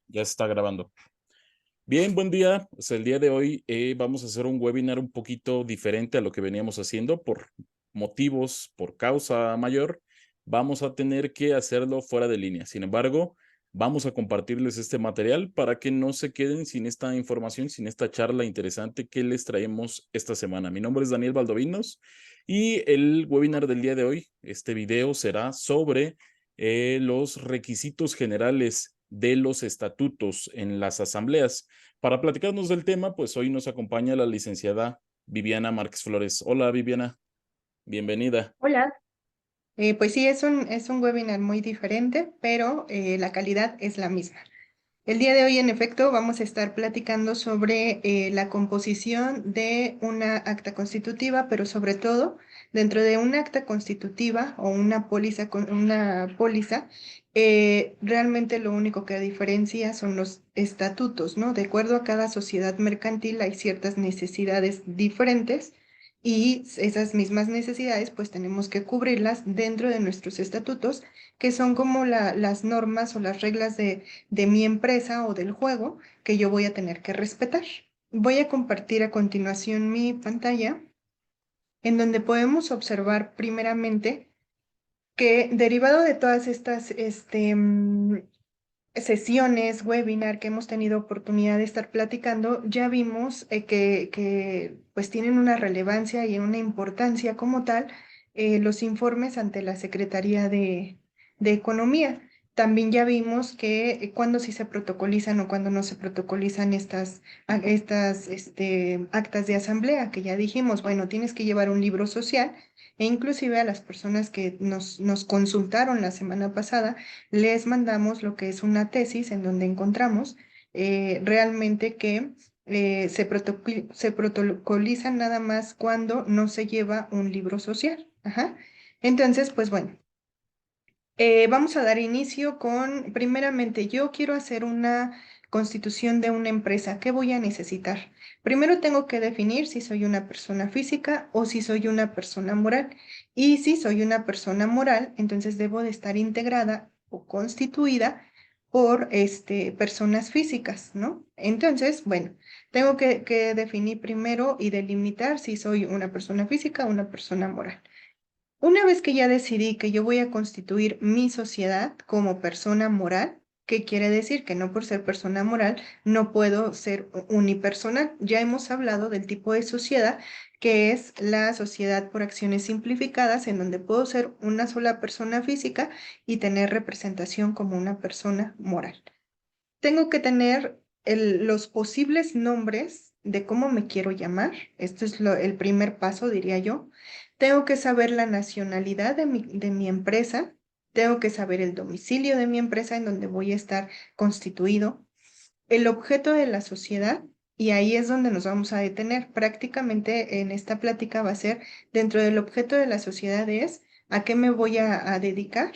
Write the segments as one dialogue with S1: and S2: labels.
S1: Ya se está grabando. Bien, buen día. Pues el día de hoy vamos a hacer un webinar un poquito diferente a lo que veníamos haciendo por motivos, por causa mayor. Vamos a tener que hacerlo fuera de línea. Sin embargo, vamos a compartirles este material para que no se queden sin esta información, sin esta charla interesante que les traemos esta semana. Mi nombre es Daniel Valdovinos y el webinar del día de hoy, este video será sobre los requisitos generales de los estatutos en las asambleas. Para platicarnos del tema, pues hoy nos acompaña la licenciada Viviana Márquez Flores. Hola, Viviana, bienvenida.
S2: Hola. Pues sí, es un webinar muy diferente, pero la calidad es la misma. El día de hoy, en efecto, vamos a estar platicando sobre la composición de una acta constitutiva, pero sobre todo, dentro de una acta constitutiva o una póliza, realmente lo único que diferencia son los estatutos, ¿no? De acuerdo a cada sociedad mercantil hay ciertas necesidades diferentes y esas mismas necesidades, pues tenemos que cubrirlas dentro de nuestros estatutos, que son como las normas o las reglas de mi empresa o del juego que yo voy a tener que respetar. Voy a compartir a continuación mi pantalla, en donde podemos observar primeramente que derivado de todas estas sesiones, webinar que hemos tenido oportunidad de estar platicando, ya vimos que pues tienen una relevancia y una importancia como tal los informes ante la Secretaría de Economía. También ya vimos que cuando sí se protocolizan o cuando no se protocolizan estas actas de asamblea, que ya dijimos, bueno, tienes que llevar un libro social e inclusive a las personas que nos consultaron la semana pasada, les mandamos lo que es una tesis en donde encontramos realmente que se protocolizan nada más cuando no se lleva un libro social. Ajá. Entonces, pues bueno, vamos a dar inicio con, primeramente, yo quiero hacer una constitución de una empresa. ¿Qué voy a necesitar? Primero tengo que definir si soy una persona física o si soy una persona moral. Y si soy una persona moral, entonces debo de estar integrada o constituida por personas físicas, ¿no? Entonces, bueno, tengo que definir primero y delimitar si soy una persona física o una persona moral. Una vez que ya decidí que yo voy a constituir mi sociedad como persona moral, ¿qué quiere decir? Que no por ser persona moral no puedo ser unipersonal. Ya hemos hablado del tipo de sociedad que es la sociedad por acciones simplificadas, en donde puedo ser una sola persona física y tener representación como una persona moral. Tengo que tener los posibles nombres de cómo me quiero llamar. Esto es el primer paso, diría yo. Tengo que saber la nacionalidad de mi empresa. Tengo que saber el domicilio de mi empresa en donde voy a estar constituido, el objeto de la sociedad, y ahí es donde nos vamos a detener. Prácticamente en esta plática va a ser dentro del objeto de la sociedad es a qué me voy a dedicar,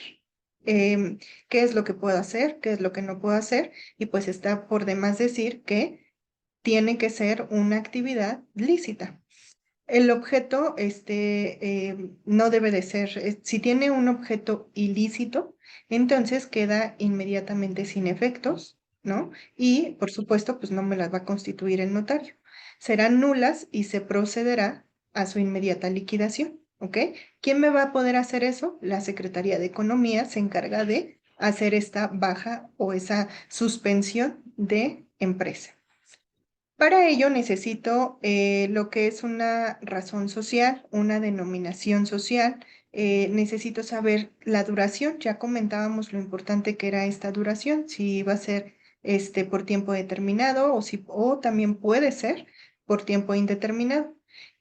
S2: em, qué es lo que puedo hacer, qué es lo que no puedo hacer, y pues está por demás decir que tiene que ser una actividad lícita. El objeto, no debe de ser, si tiene un objeto ilícito, entonces queda inmediatamente sin efectos, ¿no? Y, por supuesto, pues no me las va a constituir el notario. Serán nulas y se procederá a su inmediata liquidación, ¿ok? ¿Quién me va a poder hacer eso? La Secretaría de Economía se encarga de hacer esta baja o esa suspensión de empresa. Para ello necesito lo que es una razón social, una denominación social. Necesito saber la duración. Ya comentábamos lo importante que era esta duración, si va a ser por tiempo determinado o también puede ser por tiempo indeterminado.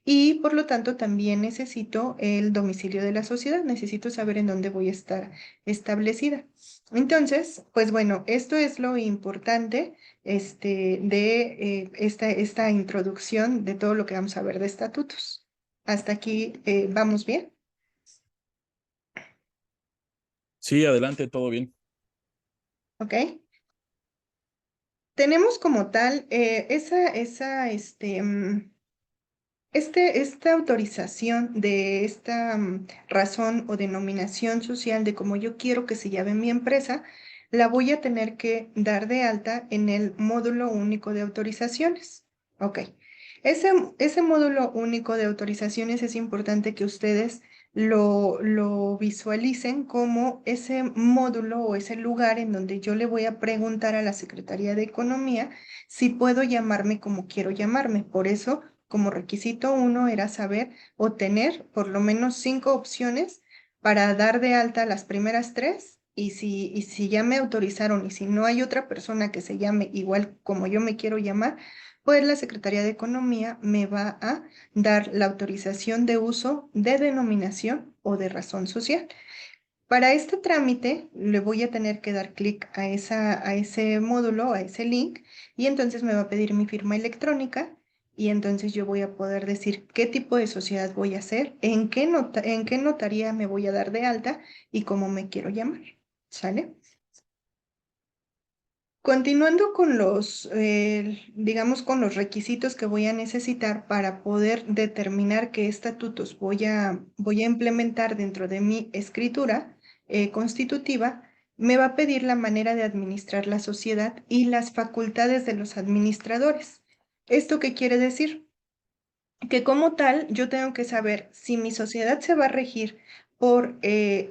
S2: Y por lo tanto también necesito el domicilio de la sociedad. Necesito saber en dónde voy a estar establecida. Entonces, pues bueno, esto es lo importante de esta introducción de todo lo que vamos a ver de estatutos. Hasta aquí, ¿vamos bien?
S1: Sí, adelante, todo bien.
S2: ¿Ok? Tenemos como tal esta autorización de esta razón o denominación social de cómo yo quiero que se llame mi empresa. la voy a tener que dar de alta en el módulo único de autorizaciones. Ok. Ese módulo único de autorizaciones es importante que ustedes lo visualicen como ese módulo o ese lugar en donde yo le voy a preguntar a la Secretaría de Economía si puedo llamarme como quiero llamarme. Por eso, como requisito uno era saber o tener por lo menos 5 opciones para dar de alta las primeras 3 y si ya me autorizaron y si no hay otra persona que se llame igual como yo me quiero llamar, pues la Secretaría de Economía me va a dar la autorización de uso de denominación o de razón social. Para este trámite le voy a tener que dar clic a ese módulo, a ese link, y entonces me va a pedir mi firma electrónica y entonces yo voy a poder decir qué tipo de sociedad voy a hacer, en qué notaría me voy a dar de alta y cómo me quiero llamar. ¿Sale? Continuando con digamos, con los requisitos que voy a necesitar para poder determinar qué estatutos voy a implementar dentro de mi escritura constitutiva, me va a pedir la manera de administrar la sociedad y las facultades de los administradores. ¿Esto qué quiere decir? Que como tal yo tengo que saber si mi sociedad se va a regir por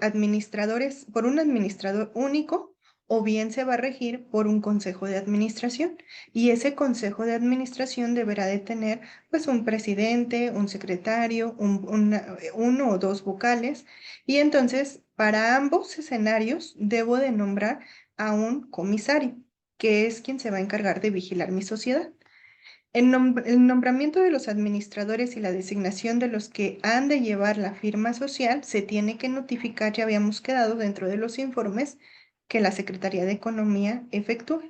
S2: administradores, por un administrador único o bien se va a regir por un consejo de administración. Y ese consejo de administración deberá de tener pues un presidente, un secretario, uno o dos vocales. Y entonces para ambos escenarios debo de nombrar a un comisario, que es quien se va a encargar de vigilar mi sociedad. El nombramiento de los administradores y la designación de los que han de llevar la firma social se tiene que notificar, ya habíamos quedado dentro de los informes que la Secretaría de Economía efectúa.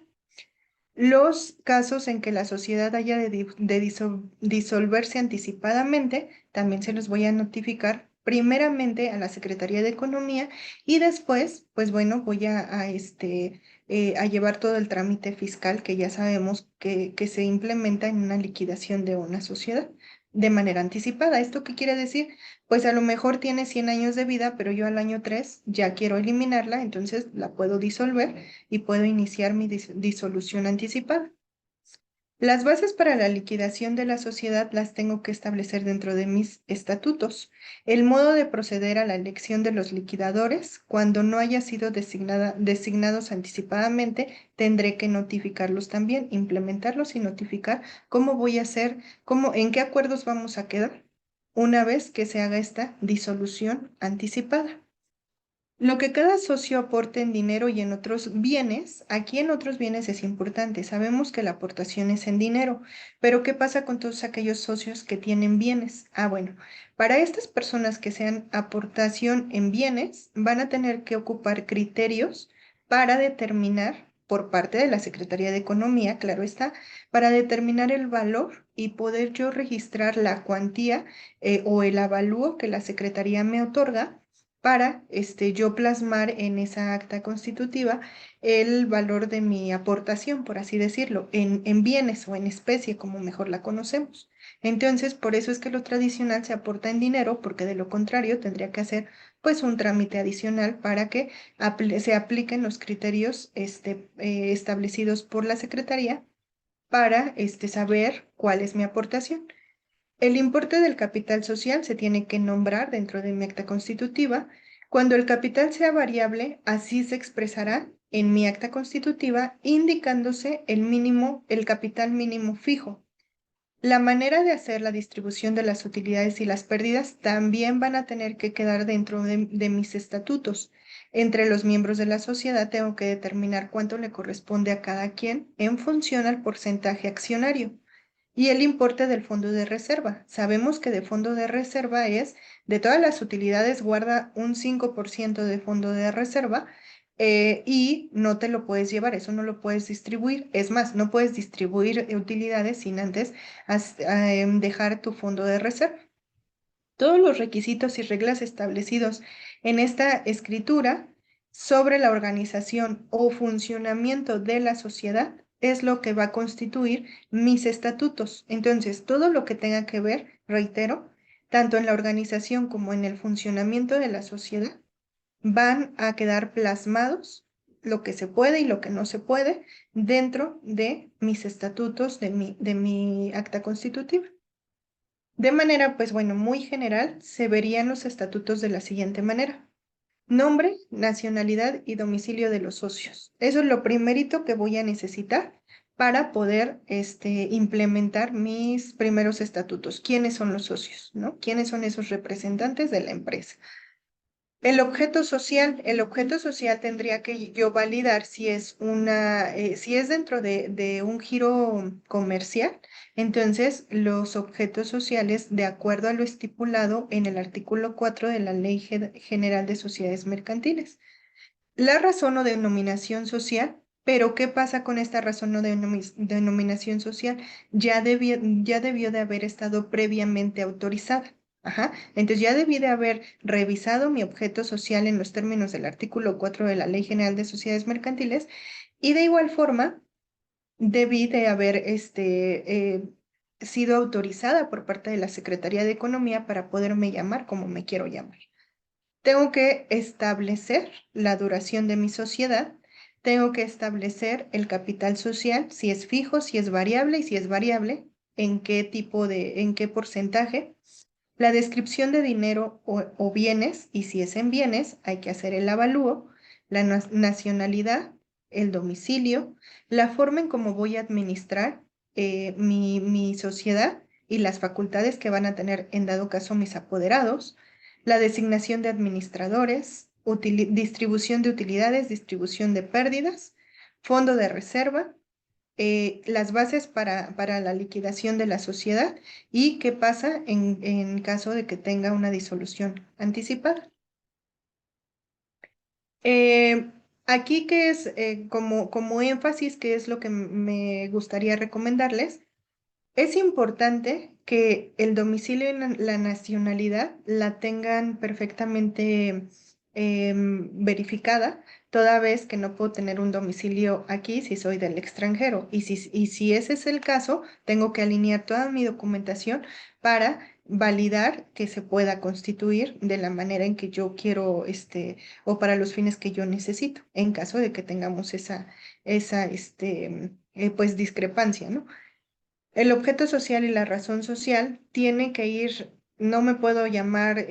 S2: Los casos en que la sociedad haya de disolverse anticipadamente, también se los voy a notificar primeramente a la Secretaría de Economía y después, pues bueno, voy a llevar todo el trámite fiscal que ya sabemos que se implementa en una liquidación de una sociedad de manera anticipada. ¿Esto qué quiere decir? Pues a lo mejor tiene 100 años de vida, pero yo al año 3 ya quiero eliminarla, entonces la puedo disolver y puedo iniciar mi disolución anticipada. Las bases para la liquidación de la sociedad las tengo que establecer dentro de mis estatutos. El modo de proceder a la elección de los liquidadores, cuando no haya sido designados anticipadamente, tendré que notificarlos también, implementarlos y notificar cómo voy a hacer, en qué acuerdos vamos a quedar una vez que se haga esta disolución anticipada. Lo que cada socio aporte en dinero y en otros bienes, aquí en otros bienes es importante. Sabemos que la aportación es en dinero, pero ¿qué pasa con todos aquellos socios que tienen bienes? Ah, bueno, para estas personas que sean aportación en bienes, van a tener que ocupar criterios para determinar, por parte de la Secretaría de Economía, claro está, para determinar el valor y poder yo registrar la cuantía o el avalúo que la Secretaría me otorga para yo plasmar en esa acta constitutiva el valor de mi aportación, por así decirlo, en bienes o en especie, como mejor la conocemos. Entonces, por eso es que lo tradicional se aporta en dinero, porque de lo contrario tendría que hacer pues un trámite adicional para que se apliquen los criterios establecidos por la Secretaría para saber cuál es mi aportación. El importe del capital social se tiene que nombrar dentro de mi acta constitutiva. Cuando el capital sea variable, así se expresará en mi acta constitutiva, indicándose el capital mínimo fijo. La manera de hacer la distribución de las utilidades y las pérdidas también van a tener que quedar dentro de mis estatutos. Entre los miembros de la sociedad tengo que determinar cuánto le corresponde a cada quien en función al porcentaje accionario. Y el importe del fondo de reserva. Sabemos que de fondo de reserva es, de todas las utilidades, guarda un 5% de fondo de reserva y no te lo puedes llevar, eso no lo puedes distribuir. Es más, no puedes distribuir utilidades sin antes dejar tu fondo de reserva. Todos los requisitos y reglas establecidos en esta escritura sobre la organización o funcionamiento de la sociedad es lo que va a constituir mis estatutos. Entonces, todo lo que tenga que ver, reitero, tanto en la organización como en el funcionamiento de la sociedad, van a quedar plasmados lo que se puede y lo que no se puede dentro de mis estatutos, de mi acta constitutiva. De manera, pues bueno, muy general, se verían los estatutos de la siguiente manera. Nombre, nacionalidad y domicilio de los socios. Eso es lo primerito que voy a necesitar para poder implementar mis primeros estatutos. ¿Quiénes son los socios? ¿No? ¿Quiénes son esos representantes de la empresa? El objeto social tendría que yo validar si es si es dentro de un giro comercial, entonces los objetos sociales, de acuerdo a lo estipulado en el artículo 4 de la Ley General de Sociedades Mercantiles. La razón o denominación social, pero ¿qué pasa con esta razón o denominación social? Ya debió de haber estado previamente autorizada. Ajá. Entonces ya debí de haber revisado mi objeto social en los términos del artículo 4 de la Ley General de Sociedades Mercantiles y de igual forma debí de haber sido autorizada por parte de la Secretaría de Economía para poderme llamar como me quiero llamar. Tengo que establecer la duración de mi sociedad, tengo que establecer el capital social, si es fijo, si es variable y si es variable, en qué porcentaje, la descripción de dinero o bienes y si es en bienes, hay que hacer el avalúo, la nacionalidad, el domicilio, la forma en cómo voy a administrar mi sociedad y las facultades que van a tener en dado caso mis apoderados, la designación de administradores, distribución de utilidades, distribución de pérdidas, fondo de reserva, las bases para la liquidación de la sociedad y qué pasa en caso de que tenga una disolución anticipada. Aquí que es como énfasis, que es lo que me gustaría recomendarles, es importante que el domicilio y la nacionalidad la tengan perfectamente verificada, toda vez que no puedo tener un domicilio aquí si soy del extranjero. Y si ese es el caso, tengo que alinear toda mi documentación para validar que se pueda constituir de la manera en que yo quiero, o para los fines que yo necesito, en caso de que tengamos pues discrepancia, ¿no? El objeto social y la razón social tiene que ir, no me puedo llamar,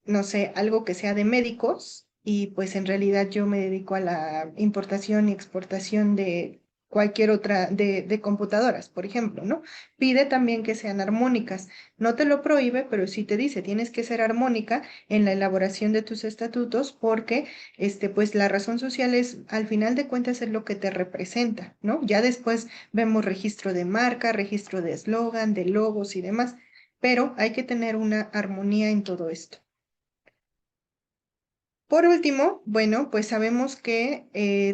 S2: no sé, algo que sea de médicos y pues en realidad yo me dedico a la importación y exportación de cualquier otra, de computadoras, por ejemplo, ¿no? Pide también que sean armónicas. No te lo prohíbe, pero sí te dice, tienes que ser armónica en la elaboración de tus estatutos porque pues la razón social es, al final de cuentas, es lo que te representa, ¿no? Ya después vemos registro de marca, registro de eslogan, de logos y demás, pero hay que tener una armonía en todo esto. Por último, bueno, pues sabemos que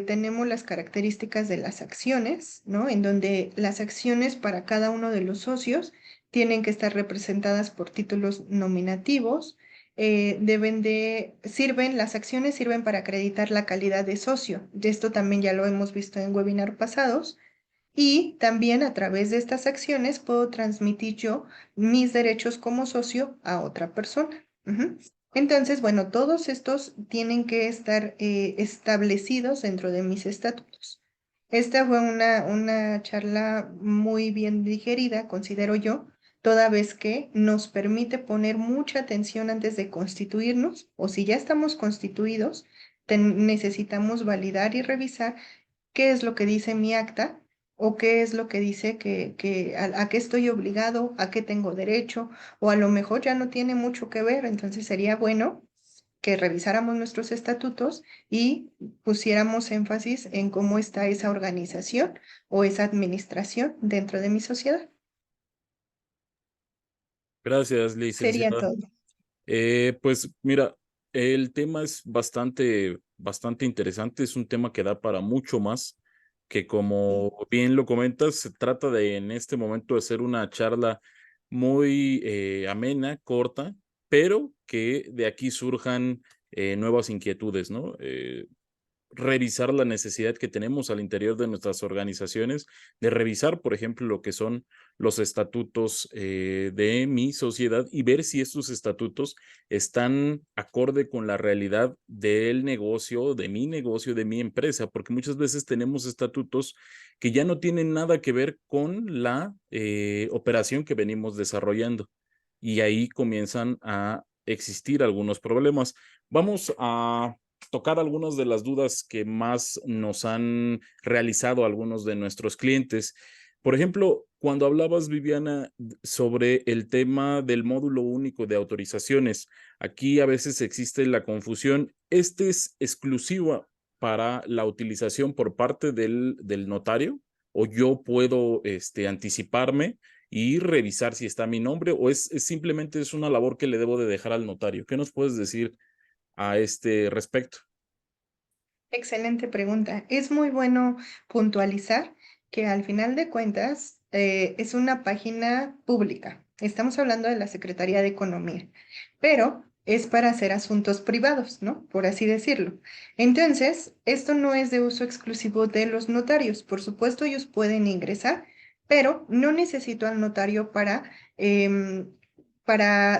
S2: tenemos las características de las acciones, ¿no? En donde las acciones para cada uno de los socios tienen que estar representadas por títulos nominativos, las acciones sirven para acreditar la calidad de socio. De esto también ya lo hemos visto en webinar pasados. Y también a través de estas acciones puedo transmitir yo mis derechos como socio a otra persona. Ujú. Entonces, bueno, todos estos tienen que estar establecidos dentro de mis estatutos. Esta fue una charla muy bien digerida, considero yo, toda vez que nos permite poner mucha atención antes de constituirnos, o si ya estamos constituidos, necesitamos validar y revisar qué es lo que dice mi acta o qué es lo que dice a qué estoy obligado, a qué tengo derecho, o a lo mejor ya no tiene mucho que ver, entonces sería bueno que revisáramos nuestros estatutos y pusiéramos énfasis en cómo está esa organización o esa administración dentro de mi sociedad.
S1: Gracias,
S2: Sería
S1: licenciada.
S2: todo.
S1: Pues mira, el tema es bastante interesante, es un tema que da para mucho más, que
S2: Sí.
S1: como bien lo comentas, se trata de en este momento de ser una charla muy amena, corta, pero que de aquí surjan nuevas inquietudes, ¿no? revisar la necesidad que tenemos al interior de nuestras organizaciones, de revisar, por ejemplo, lo que son los estatutos de mi sociedad y ver si estos estatutos están acorde con la realidad del negocio, de mi empresa, porque muchas veces tenemos estatutos que ya no tienen nada que ver con la operación que venimos desarrollando. Y ahí comienzan a existir algunos problemas. Vamos a tocar algunas de las dudas que más nos han realizado algunos de nuestros clientes. Por ejemplo, cuando hablabas, Viviana, sobre el tema del módulo único de autorizaciones, aquí a veces existe la confusión. ¿Este es exclusivo para la utilización por parte del notario? ¿O yo puedo anticiparme y revisar si está mi nombre? ¿O simplemente es una labor que le debo de dejar al notario? ¿Qué nos puedes decir a este respecto?
S2: Excelente pregunta. Es muy bueno puntualizar que al final de cuentas es una página pública. Estamos hablando de la Secretaría de Economía, pero es para hacer asuntos privados, ¿no? Por así decirlo. Entonces, esto no es de uso exclusivo de los notarios. Por supuesto, ellos pueden ingresar, pero no necesito al notario para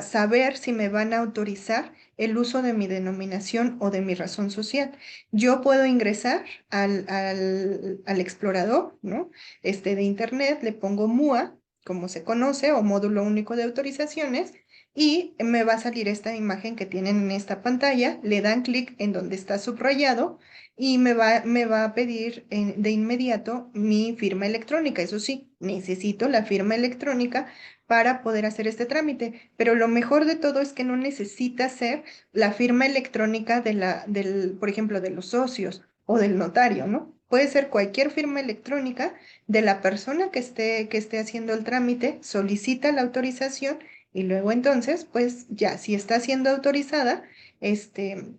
S2: saber si me van a autorizar el uso de mi denominación o de mi razón social. Yo puedo ingresar al explorador, ¿no? De internet, le pongo MUA, como se conoce, o módulo único de autorizaciones, y me va a salir esta imagen que tienen en esta pantalla. Le dan clic en donde está subrayado y me va a pedir de inmediato mi firma electrónica. Eso sí, necesito la firma electrónica para poder hacer este trámite, pero lo mejor de todo es que no necesita ser la firma electrónica por ejemplo, de los socios o del notario, ¿no? Puede ser cualquier firma electrónica de la persona que esté haciendo el trámite, solicita la autorización y luego entonces, pues ya, si está siendo autorizada, este,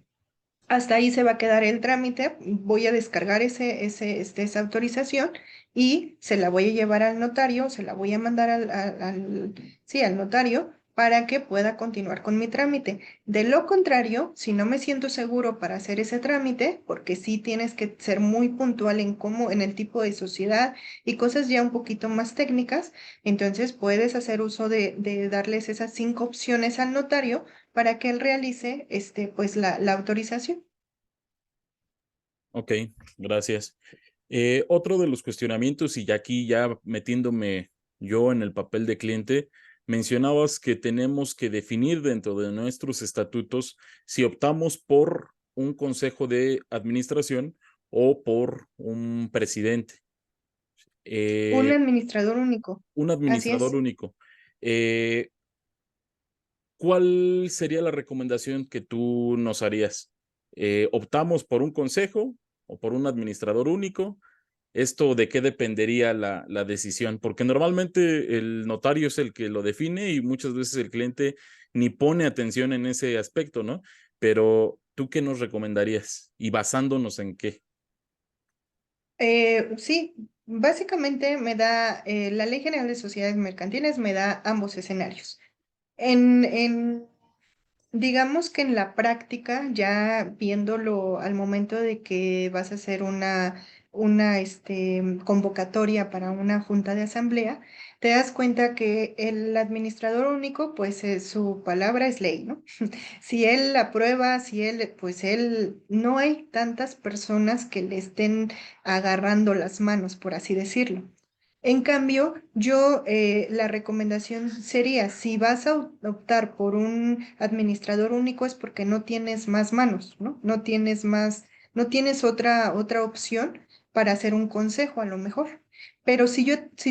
S2: hasta ahí se va a quedar el trámite. Voy a descargar esa autorización y se la voy a llevar al notario, se la voy a mandar sí, al notario para que pueda continuar con mi trámite. De lo contrario, si no me siento seguro para hacer ese trámite, porque sí tienes que ser muy puntual en cómo, en el tipo de sociedad y cosas ya un poquito más técnicas, entonces puedes hacer uso de darles esas 5 opciones al notario para que él realice pues la autorización.
S1: Ok, gracias. Otro de los cuestionamientos, y ya aquí ya metiéndome yo en el papel de cliente, mencionabas que tenemos que definir dentro de nuestros estatutos si optamos por un consejo de administración o por un presidente,
S2: Un
S1: eh,
S2: administrador único,
S1: un
S2: así
S1: administrador
S2: es.
S1: único. Eh, ¿Cuál sería la recomendación que tú nos harías? ¿Optamos por un consejo o por un administrador único? ¿Esto de qué dependería la decisión? Porque normalmente el notario es el que lo define y muchas veces el cliente ni pone atención en ese aspecto, ¿no? Pero ¿tú qué nos recomendarías? ¿Y basándonos en qué?
S2: Sí, básicamente la Ley General de Sociedades Mercantiles me da ambos escenarios. En Digamos que en la práctica, ya viéndolo al momento de que vas a hacer una convocatoria para una junta de asamblea, te das cuenta que el administrador único, pues su palabra es ley, ¿no? Si él aprueba, pues él, no hay tantas personas que le estén agarrando las manos, por así decirlo. En cambio, la recomendación sería, si vas a optar por un administrador único es porque no tienes más manos, ¿no? No tienes otra opción para hacer un consejo a lo mejor. Pero si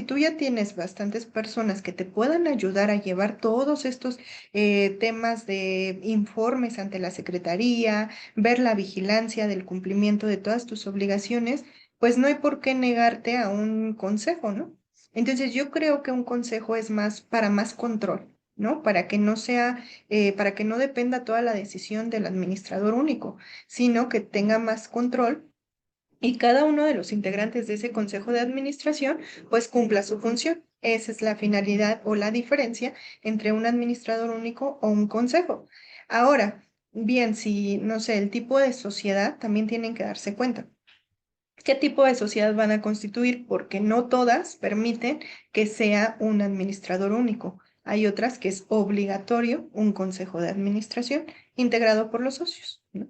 S2: tú ya tienes bastantes personas que te puedan ayudar a llevar todos estos temas de informes ante la Secretaría, ver la vigilancia del cumplimiento de todas tus obligaciones, pues no hay por qué negarte a un consejo, ¿no? Entonces yo creo que un consejo es más para más control, ¿no? Para que no dependa toda la decisión del administrador único, sino que tenga más control y cada uno de los integrantes de ese consejo de administración pues cumpla su función. Esa es la finalidad o la diferencia entre un administrador único o un consejo. Ahora, bien, si, no sé, el tipo de sociedad también tienen que darse cuenta. ¿Qué tipo de sociedad van a constituir? Porque no todas permiten que sea un administrador único. Hay otras que es obligatorio un consejo de administración integrado por los socios, ¿no?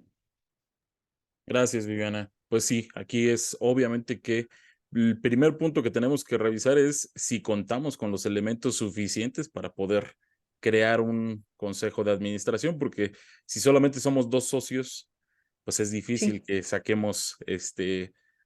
S1: Gracias, Viviana. Pues sí, aquí es obviamente que el primer punto que tenemos que revisar es si contamos con los elementos suficientes para poder crear un consejo de administración, porque si solamente somos dos socios, pues es difícil
S2: Sí,
S1: que saquemos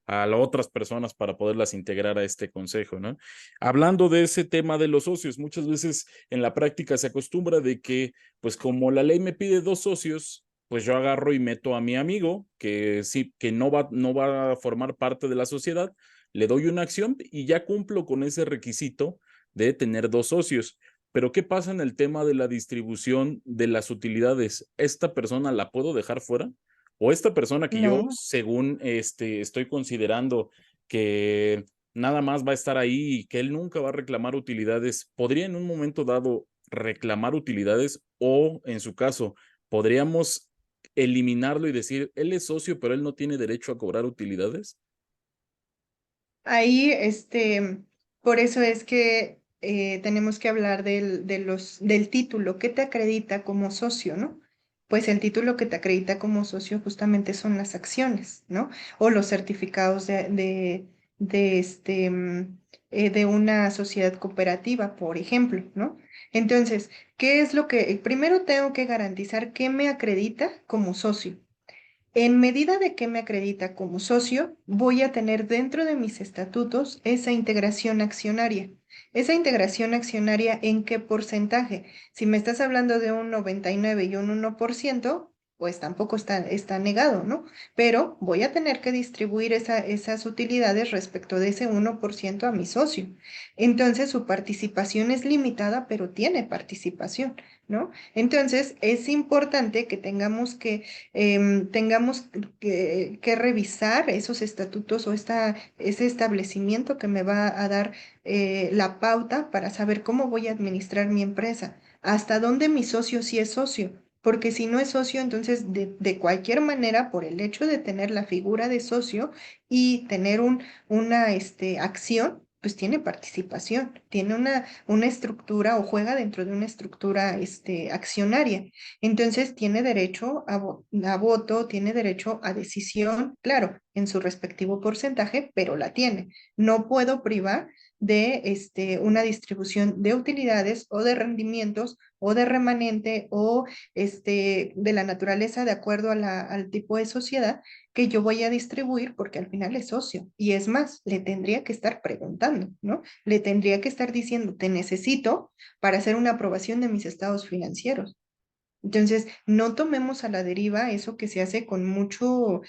S1: a las otras personas para poderlas integrar a este consejo, ¿no? Hablando de ese tema de los socios, muchas veces en la práctica se acostumbra de que, pues como la ley me pide dos socios, pues yo agarro y meto a mi amigo, que sí, que no va a formar parte de la sociedad, le doy una acción y ya cumplo con ese requisito de tener dos socios. Pero ¿qué pasa en el tema de la distribución de las utilidades? ¿Esta persona la puedo dejar fuera? ¿O esta persona que yo,
S2: no.
S1: según estoy considerando que nada más va a estar ahí y que él nunca va a reclamar utilidades, podría en un momento dado reclamar utilidades o, en su caso, podríamos eliminarlo y decir, él es socio, pero él no tiene derecho a cobrar utilidades?
S2: Ahí, por eso es que tenemos que hablar del título que te acredita como socio, ¿no? Pues el título que te acredita como socio justamente son las acciones, ¿no? O los certificados de una sociedad cooperativa, por ejemplo, ¿no? Entonces, ¿qué es lo que primero tengo que garantizar que me acredita como socio? En medida de que me acredita como socio, voy a tener dentro de mis estatutos esa integración accionaria. Esa integración accionaria, ¿en qué porcentaje? Si me estás hablando de un 99 y un 1%, pues tampoco está negado, ¿no? Pero voy a tener que distribuir esas utilidades respecto de ese 1% a mi socio. Entonces, su participación es limitada, pero tiene participación, ¿no? Entonces, es importante que tengamos que revisar esos estatutos o ese establecimiento que me va a dar la pauta para saber cómo voy a administrar mi empresa, hasta dónde mi socio sí es socio. Porque si no es socio, entonces de cualquier manera, por el hecho de tener la figura de socio y tener una acción, pues tiene participación, tiene una estructura o juega dentro de una estructura accionaria. Entonces tiene derecho a voto, tiene derecho a decisión, claro, en su respectivo porcentaje, pero la tiene. No puedo privar de una distribución de utilidades o de rendimientos o de remanente o de la naturaleza de acuerdo al tipo de sociedad que yo voy a distribuir porque al final es socio. Y es más, le tendría que estar preguntando, ¿no? Le tendría que estar diciendo, te necesito para hacer una aprobación de mis estados financieros. Entonces, no tomemos a la deriva eso que se hace con mucho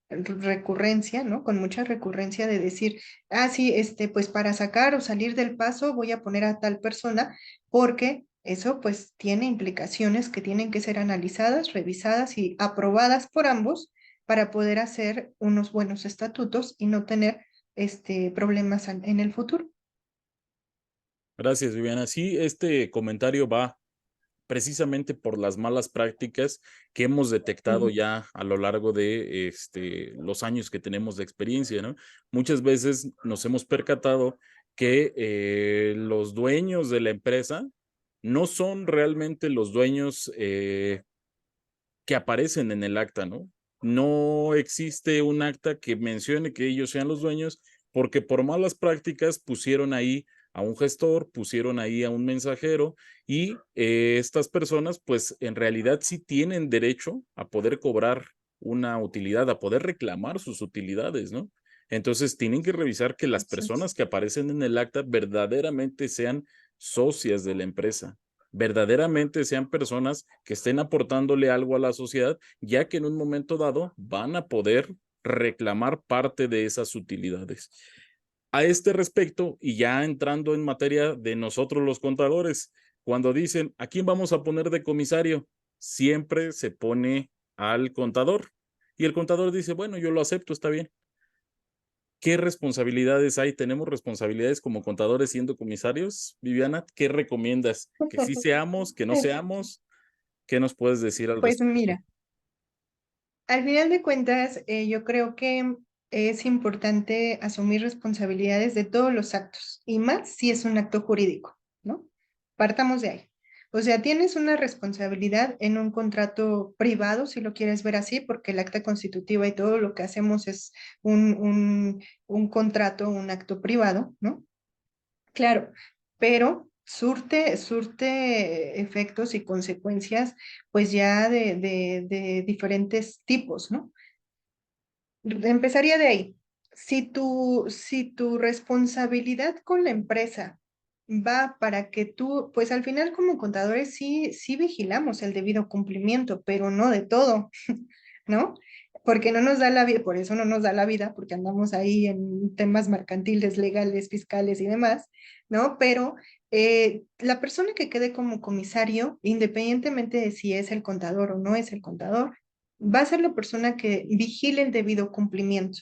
S2: recurrencia, ¿no? Con mucha recurrencia de decir, ah, sí, pues para sacar o salir del paso voy a poner a tal persona, porque eso pues tiene implicaciones que tienen que ser analizadas, revisadas y aprobadas por ambos para poder hacer unos buenos estatutos y no tener problemas en el futuro.
S1: Gracias, Viviana. Sí, este comentario va precisamente por las malas prácticas que hemos detectado
S2: Sí,
S1: ya a lo largo de los años que tenemos de experiencia, ¿no? Muchas veces nos hemos percatado que los dueños de la empresa no son realmente los dueños que aparecen en el acta, ¿no? No existe un acta que mencione que ellos sean los dueños porque por malas prácticas pusieron ahí a un gestor, pusieron ahí a un mensajero y estas personas pues en realidad sí tienen derecho a poder cobrar una utilidad, a poder reclamar sus utilidades, ¿no? Entonces tienen que revisar que las
S2: así es.
S1: personas que aparecen en el acta verdaderamente sean socias de la empresa, verdaderamente sean personas que estén aportándole algo a la sociedad, ya que en un momento dado van a poder reclamar parte de esas utilidades. A este respecto, y ya entrando en materia de nosotros los contadores, cuando dicen, ¿a quién vamos a poner de comisario? Siempre se pone al contador. Y el contador dice, bueno, yo lo acepto, está bien. ¿Qué responsabilidades hay? ¿Tenemos responsabilidades como contadores siendo comisarios? Viviana, ¿qué recomiendas? ¿Que sí seamos, que no seamos? ¿Qué nos puedes decir al
S2: Pues
S1: respecto?
S2: mira, al final de cuentas, yo creo que es importante asumir responsabilidades de todos los actos, y más si es un acto jurídico, ¿no? Partamos de ahí. O sea, tienes una responsabilidad en un contrato privado, si lo quieres ver así, porque el acta constitutiva y todo lo que hacemos es un contrato, un acto privado, ¿no? Claro, pero surte efectos y consecuencias, pues ya de diferentes tipos, ¿no? Empezaría de ahí. Si tu responsabilidad con la empresa va para que tú, pues al final como contadores sí vigilamos el debido cumplimiento, pero no de todo, ¿no? Porque no nos da la vida, por eso no nos da la vida, porque andamos ahí en temas mercantiles, legales, fiscales y demás, ¿no? Pero la persona que quede como comisario, independientemente de si es el contador o no es el contador, va a ser la persona que vigile el debido cumplimiento.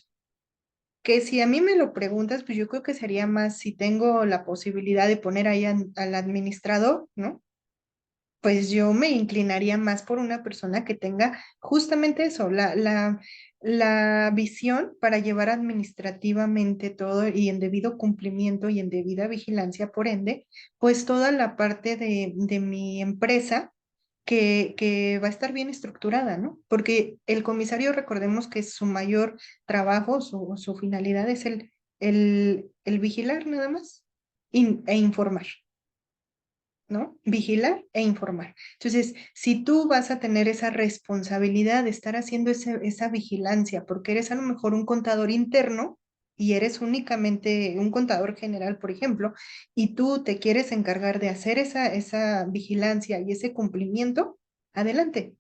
S2: Que si a mí me lo preguntas, pues yo creo que sería más si tengo la posibilidad de poner ahí al administrador, ¿no? Pues yo me inclinaría más por una persona que tenga justamente eso, la visión para llevar administrativamente todo y en debido cumplimiento y en debida vigilancia, por ende, pues toda la parte de mi empresa que va a estar bien estructurada, ¿no? Porque el comisario, recordemos que su mayor trabajo, su finalidad es el vigilar nada más e informar. ¿No? Vigilar e informar. Entonces, si tú vas a tener esa responsabilidad de estar haciendo esa vigilancia, porque eres a lo mejor un contador interno y eres únicamente un contador general, por ejemplo, y tú te quieres encargar de hacer esa vigilancia y ese cumplimiento, adelante.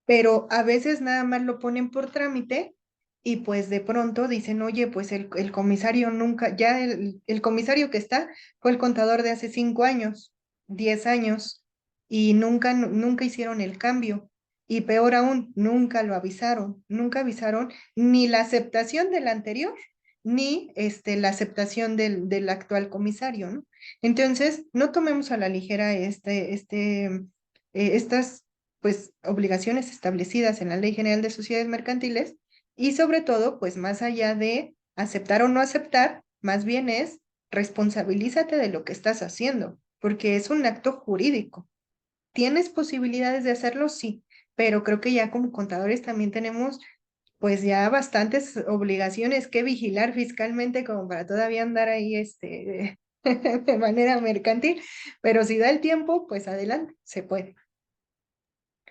S2: Pero a veces nada más lo ponen por trámite y pues de pronto dicen, oye, pues el comisario nunca, ya el comisario que está fue el contador de hace 5 años, 10 años, y nunca hicieron el cambio. Y peor aún, nunca avisaron ni la aceptación del anterior, ni la aceptación del actual comisario, ¿no? Entonces, no tomemos a la ligera estas pues obligaciones establecidas en la Ley General de Sociedades Mercantiles y sobre todo, pues más allá de aceptar o no aceptar, más bien es responsabilízate de lo que estás haciendo, porque es un acto jurídico. ¿Tienes posibilidades de hacerlo? Sí, pero creo que ya como contadores también tenemos pues ya bastantes obligaciones que vigilar fiscalmente como para todavía andar ahí de manera mercantil, pero si da el tiempo, pues adelante, se puede.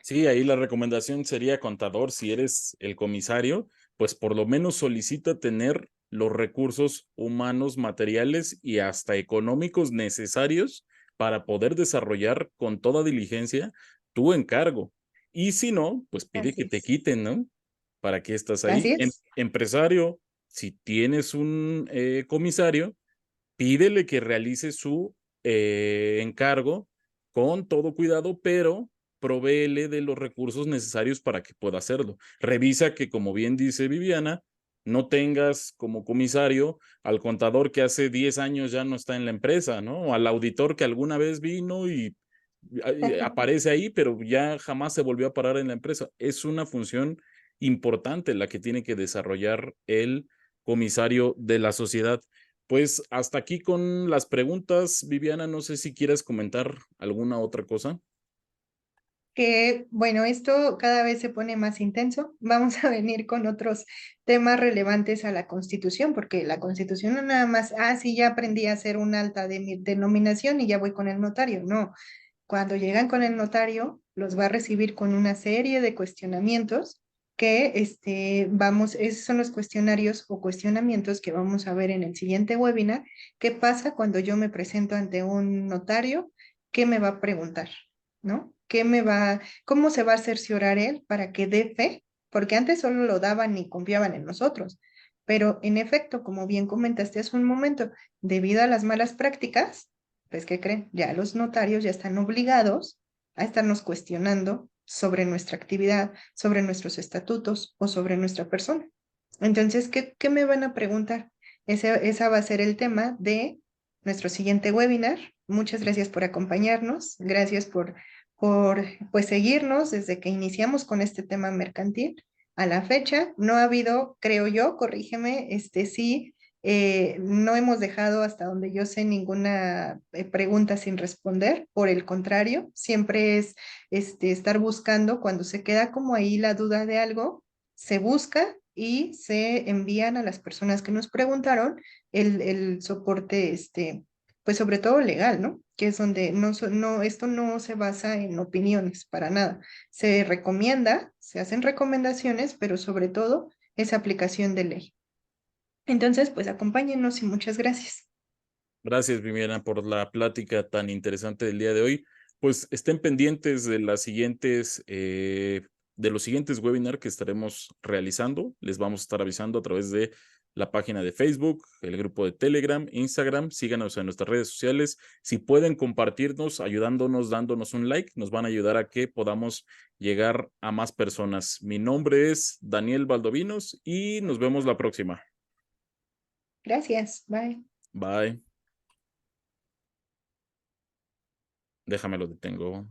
S1: Sí, ahí la recomendación sería, contador, si eres el comisario, pues por lo menos solicita tener los recursos humanos, materiales y hasta económicos necesarios para poder desarrollar con toda diligencia tu encargo. Y si no, pues pide
S2: Así
S1: que te
S2: es.
S1: quiten, ¿no? ¿Para qué estás
S2: Así
S1: ahí?
S2: es.
S1: Empresario, si tienes un comisario, pídele que realice su encargo con todo cuidado, pero provéele de los recursos necesarios para que pueda hacerlo. Revisa que, como bien dice Viviana, no tengas como comisario al contador que hace 10 años ya no está en la empresa, ¿no? O al auditor que alguna vez vino y aparece ahí, pero ya jamás se volvió a parar en la empresa. Es una función importante la que tiene que desarrollar el comisario de la sociedad. Pues hasta aquí con las preguntas, Viviana, no sé si quieres comentar alguna otra cosa.
S2: Que bueno, esto cada vez se pone más intenso. Vamos a venir con otros temas relevantes a la Constitución, porque la Constitución no nada más, sí, ya aprendí a hacer un alta de mi denominación y ya voy con el notario. No, cuando llegan con el notario, los va a recibir con una serie de cuestionamientos que esos son los cuestionarios o cuestionamientos que vamos a ver en el siguiente webinar. ¿Qué pasa cuando yo me presento ante un notario? ¿Qué me va a preguntar? ¿No? ¿Cómo se va a cerciorar él para que dé fe? Porque antes solo lo daban y confiaban en nosotros. Pero en efecto, como bien comentaste hace un momento, debido a las malas prácticas, pues, ¿qué creen? Ya los notarios ya están obligados a estarnos cuestionando sobre nuestra actividad, sobre nuestros estatutos o sobre nuestra persona. Entonces, ¿qué me van a preguntar? Esa va a ser el tema de nuestro siguiente webinar. Muchas gracias por acompañarnos. Gracias por pues seguirnos desde que iniciamos con este tema mercantil a la fecha. No ha habido, creo yo, corrígeme, sí, no hemos dejado hasta donde yo sé ninguna pregunta sin responder. Por el contrario, siempre es estar buscando cuando se queda como ahí la duda de algo, se busca y se envían a las personas que nos preguntaron el soporte, pues sobre todo legal, ¿no? Que es donde no, esto no se basa en opiniones para nada. Se recomienda, se hacen recomendaciones, pero sobre todo es aplicación de ley. Entonces, pues acompáñenos y muchas gracias.
S1: Gracias, Viviana, por la plática tan interesante del día de hoy. Pues estén pendientes de de los siguientes webinars que estaremos realizando. Les vamos a estar avisando a través de la página de Facebook, el grupo de Telegram, Instagram. Síganos en nuestras redes sociales. Si pueden compartirnos, ayudándonos, dándonos un like, nos van a ayudar a que podamos llegar a más personas. Mi nombre es Daniel Valdovinos y nos vemos la próxima.
S2: Gracias, bye.
S1: Bye. Déjame lo detengo.